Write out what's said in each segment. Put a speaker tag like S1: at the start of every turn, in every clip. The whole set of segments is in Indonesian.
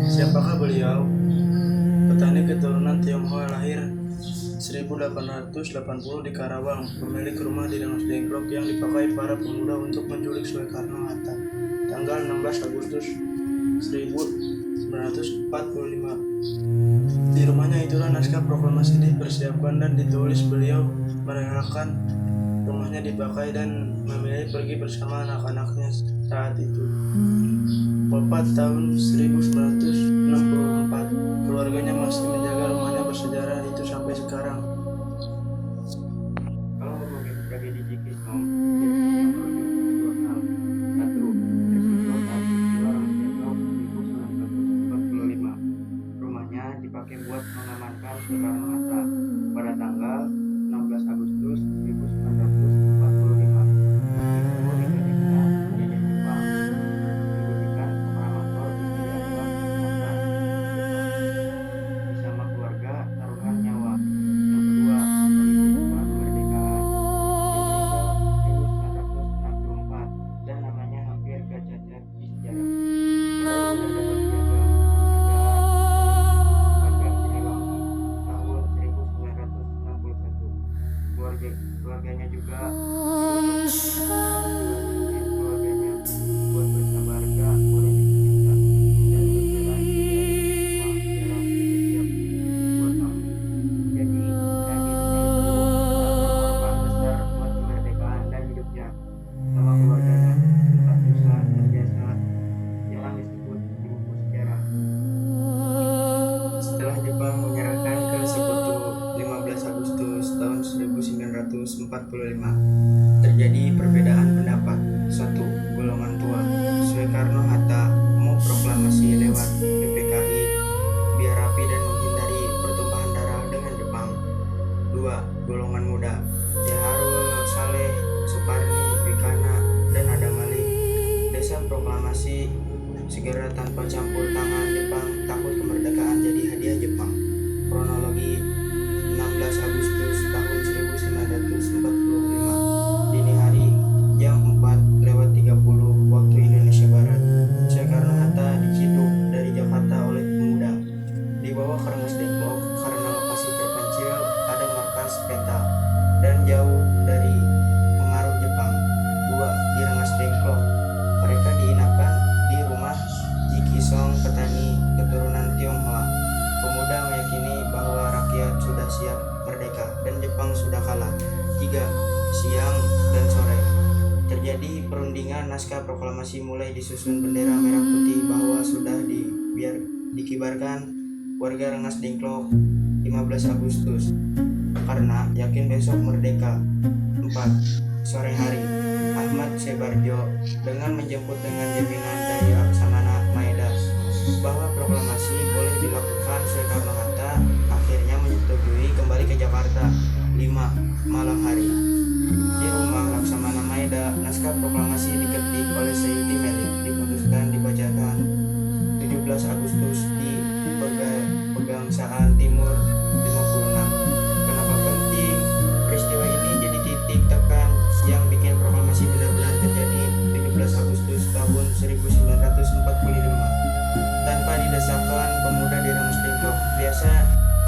S1: Siapakah beliau? Petani keturunan Tionghoa lahir 1880 di Karawang, pemilik rumah di Rengas Dengklok yang dipakai para pemuda untuk menculik Soekarno-Hatta. Tanggal 16 Agustus 1945. Di rumahnya itulah naskah proklamasi dipersiapkan dan ditulis. Beliau merelakan rumahnya dipakai dan memilih pergi bersama anak-anaknya saat itu. Wafat tahun 1964. Keluarganya masih menjaga rumahnya bersejarah itu sampai sekarang.
S2: Kalau ngomongin tragedi Jiki Song, yang merujuk ke dua hal. Satu, peristiwa saat peristiwa Rengas Dengklok 1945. Rumahnya dipakai buat mengamankan Soekarno-Hatta pada tanggal 16 Agustus 1945. Itu Indonesia menjajah Jepang, menyembunyikan proklamator India adalah Hatta Jepang. Bersama keluarga taruhan nyawa. Yang kedua, kondisi setelah kemerdekaan. Dia meninggal 1964 dan namanya hampir gak cacat di sejarah. Kalau udah dapat piagam penghargaan dari Siliwangi tahun 1961. Keluarganya juga keluarganya buat bersabar gak boleh diperintah dan berbela diri dari semua dalam setiap buat kamu. Jadi tragedinya itu korban besar buat kemerdekaan dan hidupnya sama keluarganya. Tempat susah dan biasa jarang disebut di buku sejarah.
S1: Setelah Jepang menyerahkan ke Sekutu 15 Agustus tahun 1945, terjadi perbedaan pendapat. Satu, golongan tua. Soekarno-Hatta mau proklamasi lewat PPKI biar rapi dan menghindari pertumpahan darah dengan Jepang. Dua, golongan muda. Jaharul, Saleh, Suparni, Wikana, dan Adam Malik. Desa proklamasi segera tanpa campur tangan Jepang, takut kemerdekaan jadi hadiah Jepang. Kronologi 16 Agustus tahun 1945. Dini hari jam 4:30 waktu Indonesia Barat. Soekarno-Hatta diciduk dari Jakarta oleh pemuda. Dibawa ke Rengas Dengklok karena lokasi terpencil, ada markas peta, dan jauh dari pengaruh Jepang. Dua, di Rengas Dengklok. Mereka diinapkan di rumah Jiki Song, petani keturunan Tionghoa. Pemuda meyakini bahwa rakyat sudah siap merdeka dan Jepang sudah kalah. Tiga, siang dan sore. Terjadi perundingan, naskah proklamasi mulai disusun, bendera merah putih bahwa sudah dikibarkan warga Rengas Dengklok 15 Agustus karena yakin besok merdeka. 4. Sore hari, Ahmad Sebarjo dengan menjemput dengan jaminan dari Laksamana Maeda bahwa proklamasi boleh dilakukan. Soekarno-Hatta akhirnya menyetujui kembali ke Jakarta. 5. Malam hari, di rumah Laksamana Maeda, naskah proklamasi diketik oleh Sayuti Melik, diputuskan dibacakan 17 Agustus di Pegangsaan Timur 56. Kenapa penting? Peristiwa ini jadi titik tekan yang bikin proklamasi benar-benar terjadi 17 Agustus tahun 1945. Tanpa didesakkan pemuda di Rengas Dengklok, biasa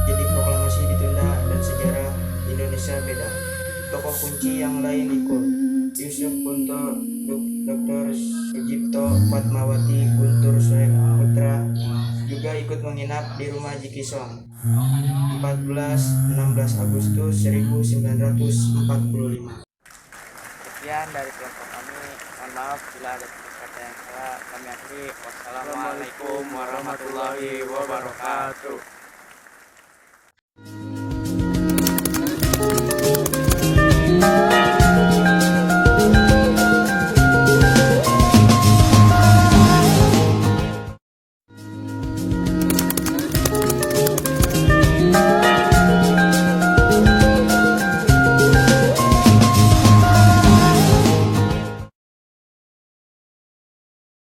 S1: jadi proklamasi ditunda dan sejarah Indonesia beda. Tokoh kunci yang lain ikut. Yusuf Kunto, Dr. Sujipto, Fatmawati, Guntur Putra juga ikut menginap di rumah Jiki Song 14-16 Agustus 1945.
S2: Sekian dari kelompok kami. Mohon maaf bila ada kata yang salah. Kami akhiri. Wassalamualaikum warahmatullahi wabarakatuh.